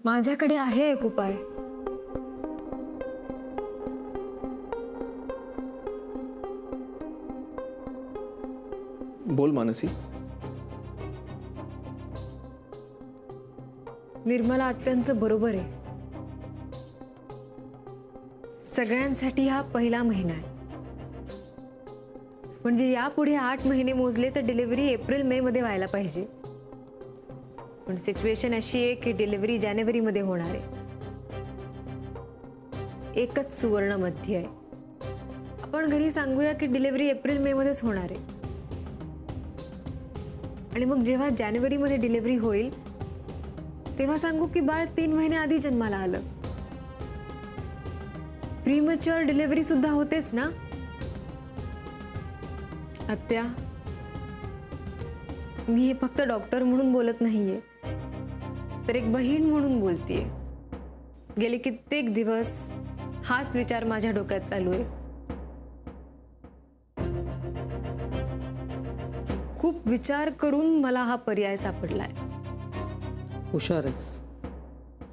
माझ्याकडे आहे एक उपाय. बोल मानसी. निर्मला आत्यांचं बरोबर आहे. सगळ्यांसाठी हा पहिला महिना आहे. म्हणजे यापुढे 8 महिने मोजले तर डिलिव्हरी एप्रिल मे मध्ये व्हायला पाहिजे. पण सिच्युएशन अशी आहे की डिलिव्हरी जानेवारीमध्ये होणार आहे. एकच सुवर्ण मध्य आहे. आपण घरी सांगूया की डिलिव्हरी एप्रिल मे मध्येच होणार आहे. आणि मग जेव्हा जानेवारीमध्ये डिलिव्हरी होईल तेव्हा सांगू की बाळ 3 महिने आधी जन्माला आलं. प्रीमॅच्युअर डिलिव्हरी सुद्धा होतेच ना. आत्या, मी हे फक्त डॉक्टर म्हणून बोलत नाहीये, तर एक बहीण म्हणून बोलतेय. गेले कित्येक दिवस हाच विचार माझ्या डोक्यात चालू आहे. खूप विचार करून मला हा पर्याय सापडलाय. हुशार आहेस.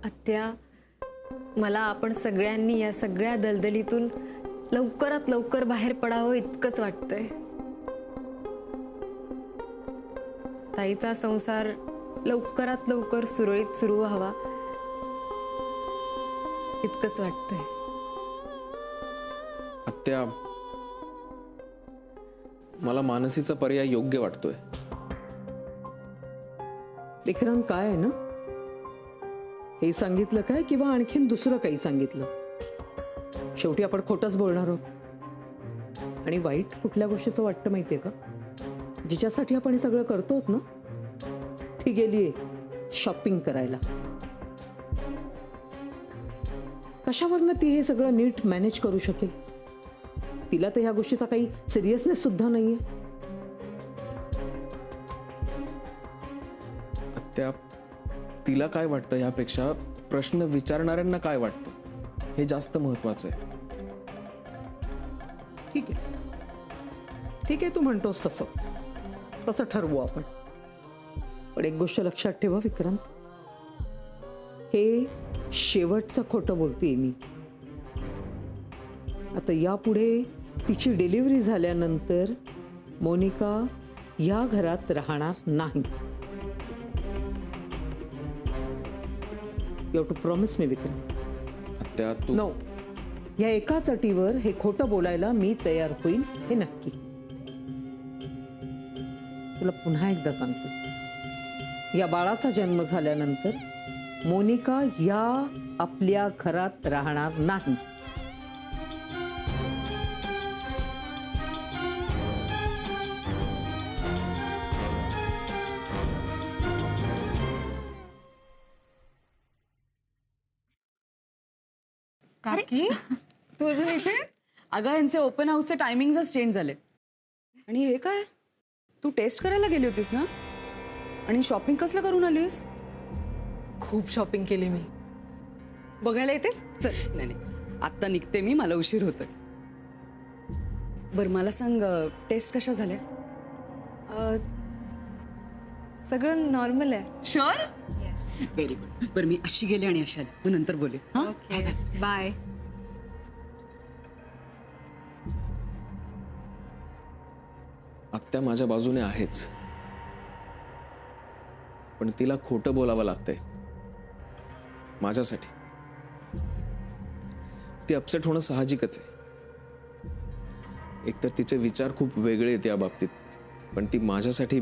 आत्या, मला आपण सगळ्यांनी या सगळ्या दलदलीतून लवकरात लवकर बाहेर पडावं इतकंच वाटतंय. ताईचा संसार लवकरात लवकर सुरळीत सुरू व्हावा इतकंच वाटतंय. आत्या, मला मानसीचा पर्याय योग्य वाटतोय. विक्रांत, काय आहे ना, हे सांगितलं काय किंवा आणखीन दुसरं काही सांगितलं, शेवटी आपण खोटंच बोलणार आहोत. आणि वाईट कुठल्या गोष्टीचं वाटतं माहितीये का? जिच्यासाठी आपण हे सगळं करतो ना, ती गेलीये शॉपिंग करायला. कशावरनं ती हे सगळं नीट मॅनेज करू शकेल? तिला तर ह्या गोष्टीचा काही सिरियसनेस सुद्धा नाहीये. आत्या, तिला काय वाटतं यापेक्षा प्रश्न विचारणाऱ्यांना काय वाटतं हे जास्त महत्वाचं आहे. ठीक आहे, ठीक आहे, तू म्हणतोस तसं तसं ठरवू आपण. पण एक गोष्ट लक्षात ठेवा विक्रांत, हे शेवटचं खोटं बोलतेय मी. आता यापुढे तिची डिलिव्हरी झाल्यानंतर मोनिका या घरात राहणार नाही. You have to promise me Vikrant. आत्या, तू नो, या एकाच अटीवर हे खोटं बोलायला मी तयार होईन, हे नक्की. तुला पुन्हा एकदा सांगते, या बाळाचा जन्म झाल्यानंतर मोनिका या आपल्या घरात राहणार नाही. काकी, तू अजून इथे? अगं, यांचे ओपन हाऊसचे टायमिंगच चेंज झाले. आणि हे काय, तू टेस्ट करायला गेली होतीस ना? आणि शॉपिंग कसलं करून आलीस? खूप शॉपिंग केली मी. बघायला येतेस? चल. नाही नाही, आत्ता निघते मी, मला उशीर होतोय. बरं मला सांग, टेस्ट कशा झाल्या? सगळं नॉर्मल आहे. शुअर? Very good. बरं, मी अशी गेले आणि अशा आले. तू नंतर बोले. हां, ओके, बाय. आत्या माझ्या बाजूने आहेच, पण तिला खोटं बोलावं लागतंय माझ्यासाठी. ती अपसेट होणं साहजिकच आहे. एकतर तिचे विचार खूप वेगळे आहेत या बाबतीत, पण ती माझ्यासाठी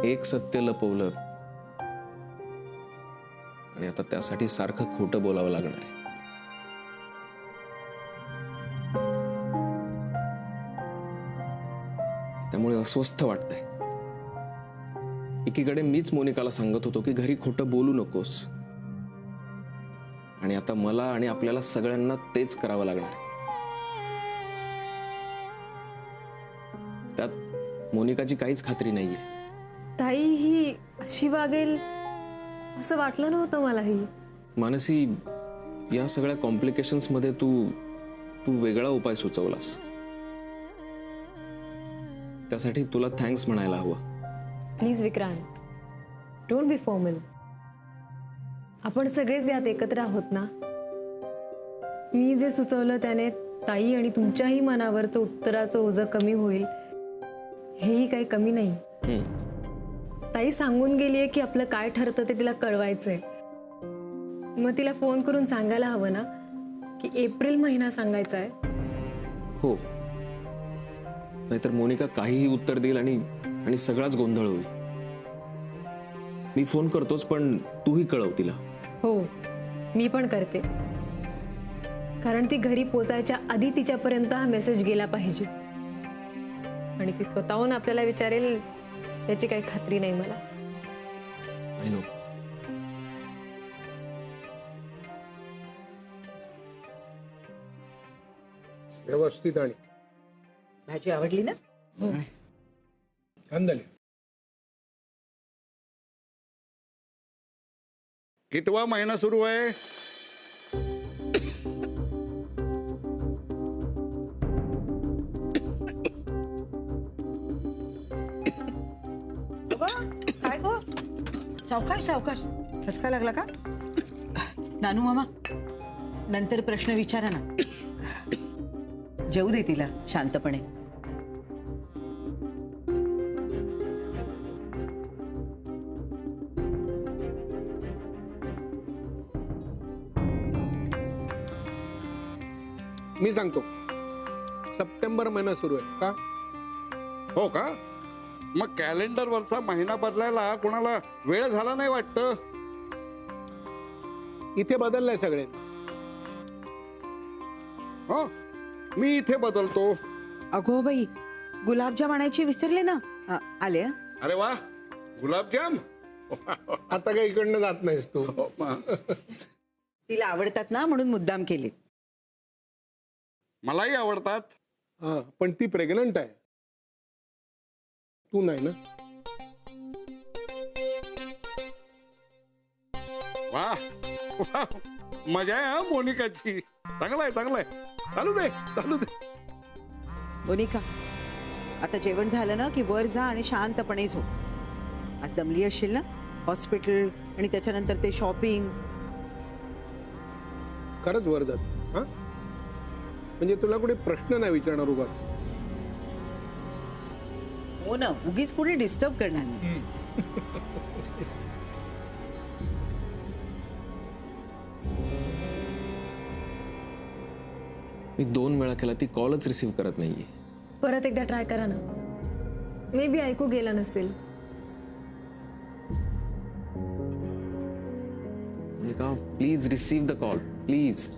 एक सत्य लपवलं आणि आता त्यासाठी सारखं खोटं बोलावं लागणार आहे. त्यामुळे अस्वस्थ वाटतंय. एकीकडे मीच मोनिकाला सांगत होतो की घरी खोटं बोलू नकोस, आणि आता मला आणि आपल्याला सगळ्यांना तेच करावं लागणार आहे. त्यात मोनिकाची काहीच खात्री नाहीये. ताई ही अशी वागेल असं वाटलं नव्हतं मलाही. मानसी, या सगळ्या कॉम्प्लिकेशन्स मध्ये तू वेगळा उपाय सुचवलास, त्यासाठी तुला थँक्स म्हणायला हवं. Please Vikrant, don't be formal. आपण सगळेच यात एकत्र आहोत ना. मी जे सुचवलं त्याने ताई आणि तुमच्याही मनावरचं उत्तराचं ओझं कमी होईल, हेही काही कमी नाही. ताई सांगून गेलीये की आपलं काय ठरतं ते तिला कळवायचंय. मग तिला फोन करून सांगायला हवं ना की एप्रिल महिना सांगायचा आहे. हो, नाहीतर मोनिका काहीही उत्तर देईल आणि सगळाच गोंधळ होईल. मी फोन करतोच, पण तूही कळव तिला. हो, मी पण करते. कारण ती घरी पोचायच्या आधी तिच्यापर्यंत हा मेसेज गेला पाहिजे. आणि ती स्वतःहून आपल्याला विचारेल याची काही खात्री नाही मला. I know. व्यवस्थित आणि भाजी आवडली ना? छान झाली. कितवा महिना सुरू आहे? काय गो, सावकाश सावकाश. ठसका लागला का? नानू मामा, नंतर प्रश्न विचारा ना. जेवू दे तिला शांतपणे. मी सांगतो, सप्टेंबर महिना सुरू आहे का? हो का? मग कॅलेंडर वरचा महिना बदलायला कोणाला वेळ झाला नाही वाटतं? इथे बदललंय सगळे. हो, मी इथे बदलतो. अगो बाई, गुलाबजाम आणायची विसरले ना. आले हं? अरे वा, गुलाबजाम. आता काही इकडनं जात नाहीस तू. तिला आवडतात ना म्हणून मुद्दाम केले. मलाही आवडतात. हा, पण ती प्रेग्नंट आहे, तू नाही ना. वा वा, मजा आहे हा मोनिकाची. चांगलाय चांगलाय, चालू दे चालू दे. मोनिका, आता जेवण झालं ना की वर जा आणि शांतपणे झोप. आज दमली असशील ना, हॉस्पिटल आणि त्याच्यानंतर ते शॉपिंग. खरंच वर जात. हा, म्हणजे तुला कुठे प्रश्न नाही विचारणार उगाच. हो ना, उगीच कोणी डिस्टर्ब करणार नाही. मी 2 वेळा केला, ती कॉलच रिसीव्ह करत नाहीये. परत एकदा ट्राय करा ना. मे बी ऐकू गेला नसेल. Monika, please receive the call, please.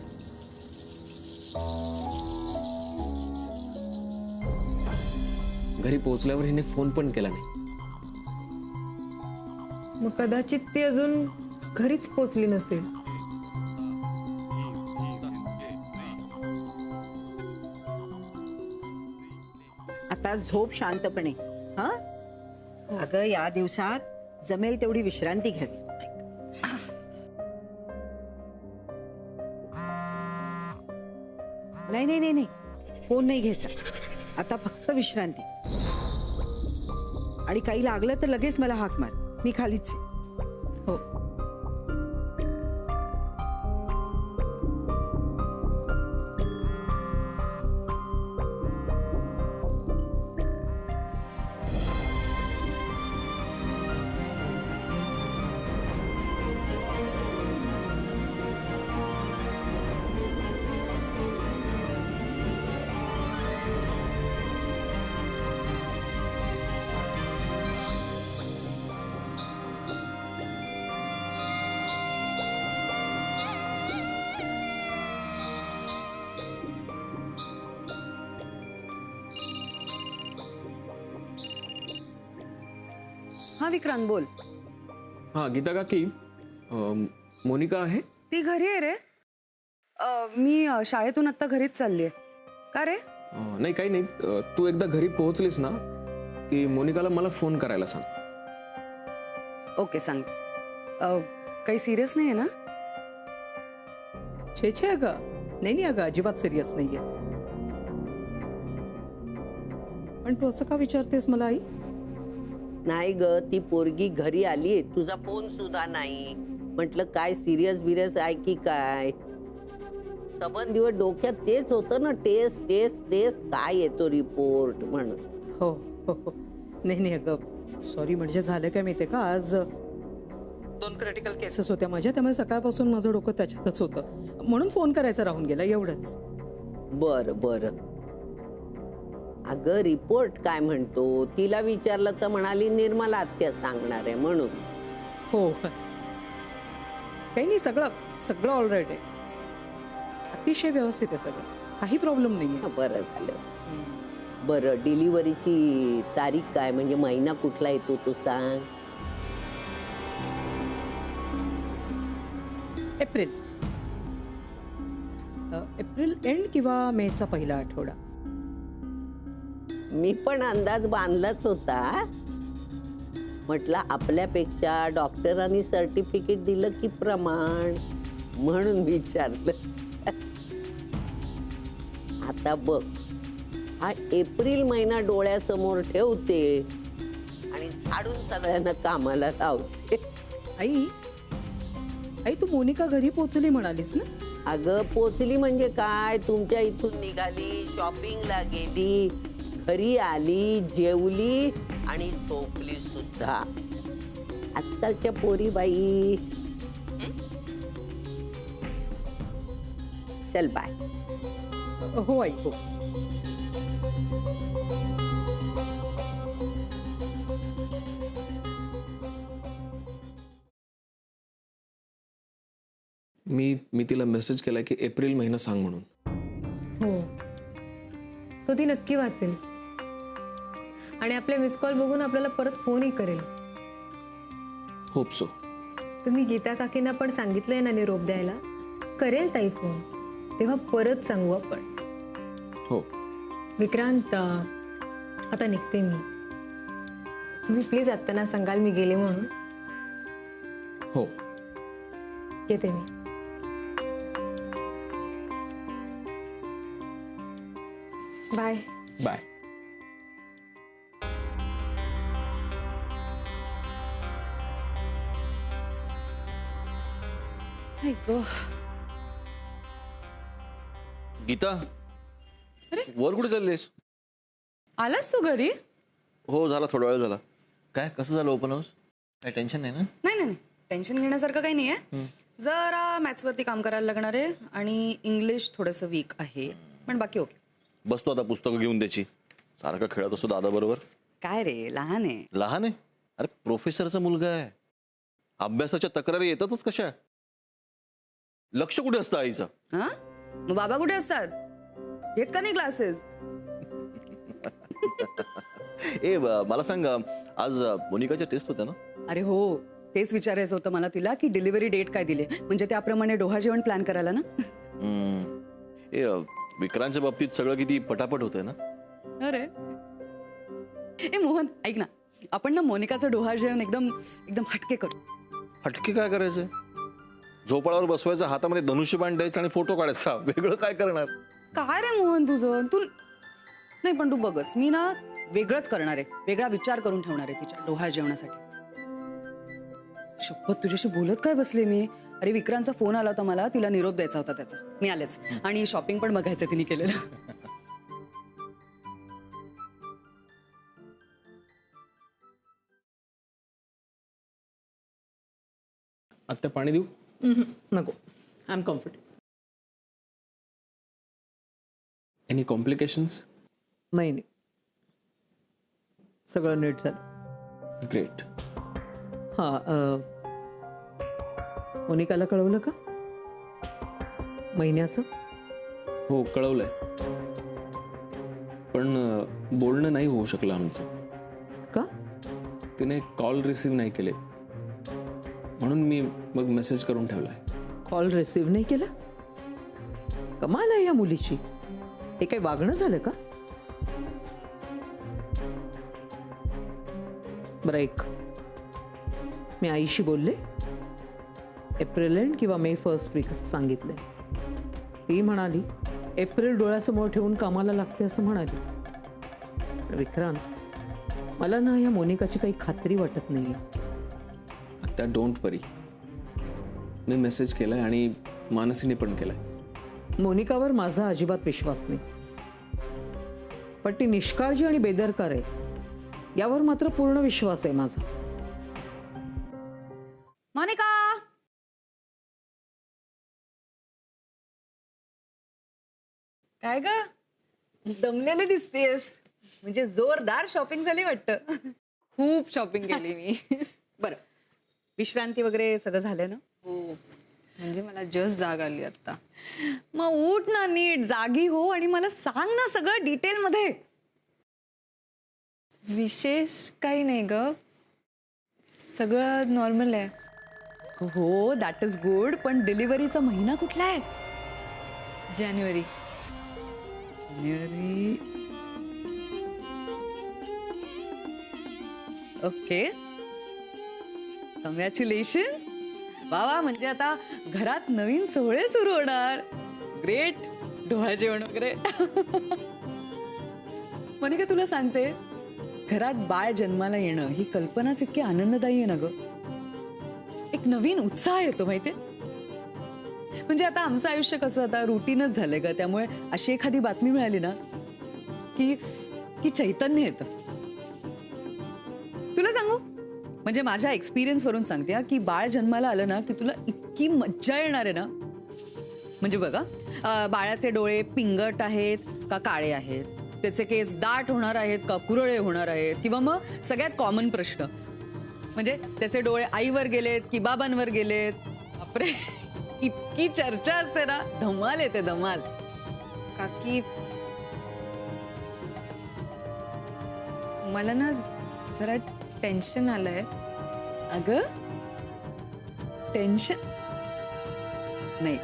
घरी पोहोचल्यावर हिने फोन पण केला नाही. मग कदाचित ती अजून घरीच पोचली नसेल. आता झोप शांतपणे. हा, अगं या दिवसात जमेल तेवढी विश्रांती घ्यावी. नाही नाही नाही नाही, फोन नाही घ्यायचा आता, फक्त विश्रांती. आणि काही लागलं तर लगेच मला हाक मार, मी खालीच आहे. हो. हा विक्रांत, बोल. हा गीता काकी, मोनिका आहे? ती घरी आहे रे. मी शाळेतून आता घरीच चालली आहे. का रे? नाही काही नाही. तू एकदा घरी पोहोचलीस ना की मोनिकाला मला फोन करायला सांग. ओके, सांग. काही सिरियस नाही आहे ना? छे छे अगं नाही अगं अजिबात सिरियस नाहीये. पण तू असं का विचारतेस मला आई? नाही ग, ती पोरगी घरी आली, तुझा फोन सुद्धा नाही. म्हटलं काय सिरियस बिरियस आहे की काय. सबन दिवस डोक्यात तेच होतं ना, टेस्ट टेस्ट टेस्ट, काय येतो रिपोर्ट म्हणून. हो हो हो. नाही अगं सॉरी. म्हणजे झालं काय माहितीये का, आज 2 क्रिटिकल केसेस होत्या माझ्या, त्यामुळे सकाळपासून माझं डोकं त्याच्यातच होतं, म्हणून फोन करायचं राहून गेला एवढंच. बर बर. अगं रिपोर्ट काय म्हणतो, तिला विचारलं तर म्हणाली निर्मला आत्या सांगणार आहे म्हणून. हो काही नाही, सगळं सगळं ऑलराईट आहे, अतिशय व्यवस्थित आहे सगळं, काही प्रॉब्लेम नाही आहे. बरं झालं. बरं डिलिव्हरीची तारीख काय, म्हणजे महिना कुठला येतो तू सांग. एप्रिल एंड किंवा मेचा पहिला आठवडा. मी पण अंदाज बांधलाच होता. म्हटलं आपल्यापेक्षा डॉक्टरांनी सर्टिफिकेट दिलं की प्रमाण, म्हणून विचारलं. आता बघ, हा एप्रिल महिना डोळ्यासमोर ठेवते आणि झाडून सगळ्यांना कामाला लावते. आई आई तू मोनिका घरी पोहोचली म्हणालीस ना? अगं पोचली म्हणजे काय, तुमच्या इथून निघाली, शॉपिंगला गेली, घरी आली, जेवली आणि झोपली सुद्धा. आजकालच्या पोरी बाई. चल बाय. हो आई हो. मी तिला मेसेज केला की एप्रिल महिना सांग म्हणून. हो, तो ती नक्की वाचेल आणि आपले मिस कॉल बघून आपल्याला परत फोनही करेल. Hope so. तुम्ही गीता काकींना पण सांगितलंय ना निरोप द्यायला? करेल ताई फोन, तेव्हा परत सांगू आपण. हो. विक्रांत आता निघते मी, तुम्ही प्लीज आत्ताना सांगाल मी गेले म्हणून. हो येते मी. बाय. बाय. गीता वर कुठे चाललीस? आलास तू घरी? हो झाला, थोडा वेळ झाला. काय कसं झालं ओपन हाऊस? काय टेन्शन नाही ना? नाही टेन्शन घेण्यासारखं काही नाहीये. जरा मॅथ्स वरती काम करायला लागणार आहे आणि इंग्लिश थोडंसं वीक आहे, पण बाकी ओके. बसतो आता पुस्तकं घेऊन त्याची, सारखं खेळत असतो दादा बरोबर. काय रे, लहान आहे. लहान आहे? अरे प्रोफेसरचा मुलगा आहे, अभ्यासाच्या तक्रारी येतातच कशा. लक्ष कुठे असतं आईचं? हा मग बाबा कुठे असतात? घेत का नाही क्लासेस? ए मला सांग, आज मोनिकाच्या टेस्ट होत्या ना? अरे हो, तेच विचारायचं होतं मला तिला की डिलिव्हरी डेट काय दिली, म्हणजे त्याप्रमाणे डोहा जेवण प्लॅन करायला ना. ए विक्रांतच्या बाबतीत सगळं किती पटापट होतंय ना. अरे ए मोहन ऐक ना, आपण ना मोनिकाचं डोहा जेवण एकदम एकदम हटके करू. हटके काय करायचंय? झोपाळावर बसवायचं, हातामध्ये धनुष्यबाण द्यायचं आणि फोटो काढायचा, वेगळं काय करणार? काय रे मोहन तुझं, तू नाही पण तू बघच, मी ना वेगळंच करणार आहे, वेगळा विचार करून ठेवणार आहे तिच्या डोहा जेवणासाठी. शपथ तुझ्याशी बोलत काय बसले मी. अरे विक्रांतचा फोन आला होता मला, तिला निरोप द्यायचा होता त्याचा, मी आलेच. आणि शॉपिंग पण बघायचं तिने केलेलं. आत्ता पाणी देऊ? नको, I am comfortable. Any complications? नाही नाही, सगळं नीट झालं. ग्रेट. हां मोनिकाला कळवलं का महिन्याचं? हो कळवलंय, पण बोलणं नाही होऊ शकलं आमचं. का? तिने कॉल रिसीव्ह नाही केले, म्हणून मी मग मेसेज करून ठेवलाय. कॉल रिसीव्ह नाही केला? कमाल आहे या मुलीची. हे काही वागणं झालं का? बरं एक, मी आईशी बोलले, एप्रिल एंड किंवा मे फर्स्ट वीक असं सांगितलंय. ती म्हणाली एप्रिल डोळ्यासमोर ठेवून कामाला लागते असं म्हणाली. पण विक्रांत, मला ना या मोनिकाची काही खात्री वाटत नाहीये. त्या डोंट वरी, मी मेसेज केलाय आणि मानसीने पण केलाय. मोनिकावर माझा अजिबात विश्वास नाही, पण ती निष्काळजी आणि बेदरकार आहे यावर मात्र पूर्ण विश्वास आहे माझा. मोनिका, काय ग दमलेली दिसतेस? म्हणजे जोरदार शॉपिंग झाली वाटतं. खूप शॉपिंग केली मी. बरं, विश्रांती वगैरे सगळं झालं ना? हो, म्हणजे मला जस्ट जाग आली आता. मग उठ ना, नीट जागी हो आणि मला सांग ना सगळं डिटेल मध्ये. विशेष काही नाही ग, सगळं नॉर्मल आहे. हो, दॅट इज गुड. पण डिलिव्हरीचा महिना कुठला आहे? जानेवारी. Okay, congratulation. वा वा, म्हणजे आता घरात नवीन सोहळे सुरू होणार. ग्रेट. डोळा जेवण वगैरे. मोनिका, तुला सांगते, घरात बाळ जन्माला येणं ही कल्पनाच इतकी आनंददायी आहे ना ग. एक नवीन उत्साह येतो माहितीये. म्हणजे आता आमचं आयुष्य कसं आता रुटीनच झालंय ग, त्यामुळे अशी एखादी बातमी मिळाली ना की चैतन्य येतं. तुला सांगू, म्हणजे माझ्या एक्सपिरियन्स वरून सांगते की बाळ जन्माला आलं ना की तुला इतकी मज्जा येणार आहे ना. म्हणजे बघा, बाळाचे डोळे पिंगट आहेत का काळे आहेत, त्याचे केस दाट होणार आहेत का कुरळे होणार आहेत, किंवा मग सगळ्यात कॉमन प्रश्न म्हणजे त्याचे डोळे आईवर गेलेत की बाबांवर गेलेत. बापरे, इतकी चर्चा असते ना, धमाल येते धमाल. काकी, मला ना जरा टेन्शन आलंय. अगं, टेन्शन नाही.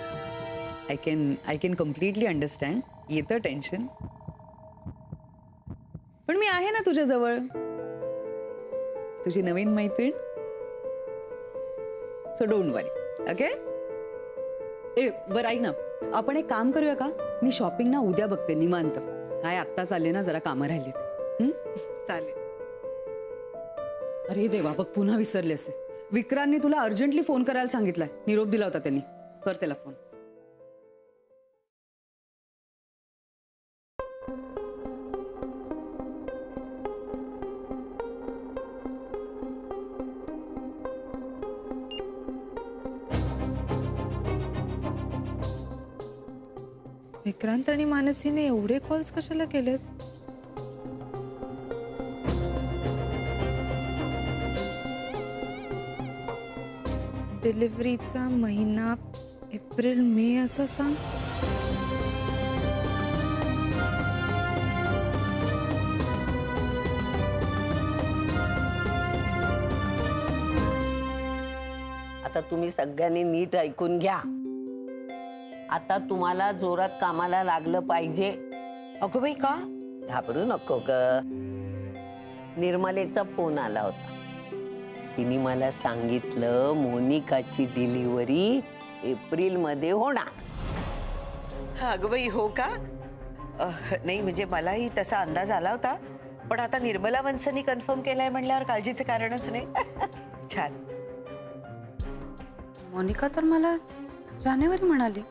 I can completely understand. येतं टेन्शन, पण मी आहे ना तुझ्या जवळ, तुझी नवीन मैत्रीण. So don't worry. ओके. ए बरं, ऐक ना, आपण एक काम करूया का? मी शॉपिंग ना उद्या बघते निवांत. काय आत्ताच आले ना, जरा कामं राहिलीत. चालेल. अरे देवा, बघ पुन्हा विसरलेस. विक्रांतने तुला अर्जंटली फोन करायला सांगितलाय. निरोप दिला होता त्यांनी. कर त्याला फोन. विक्रांत आणि मानसीने एवढे कॉल्स कशाला केलेत? डिलिव्हरीचा महिना एप्रिल मे असं सांग. आता तुम्ही सगळ्यांनी नीट ऐकून घ्या. आता तुम्हाला जोरात कामाला लागलं पाहिजे. अगं बाई, का? घाबरू नको ग. निर्मलेचा फोन आला होता. तिने मला सांगितलं मोनिकाची डिलिव्हरी एप्रिल मध्ये होणार. अगं बाई, हो का? नाही, म्हणजे मलाही तसा अंदाज आला होता, पण आता निर्मला वंसनी कन्फर्म केलाय म्हणल्यावर काळजीचं कारणच नाही. छान. मोनिका तर मला जानेवारी म्हणाली.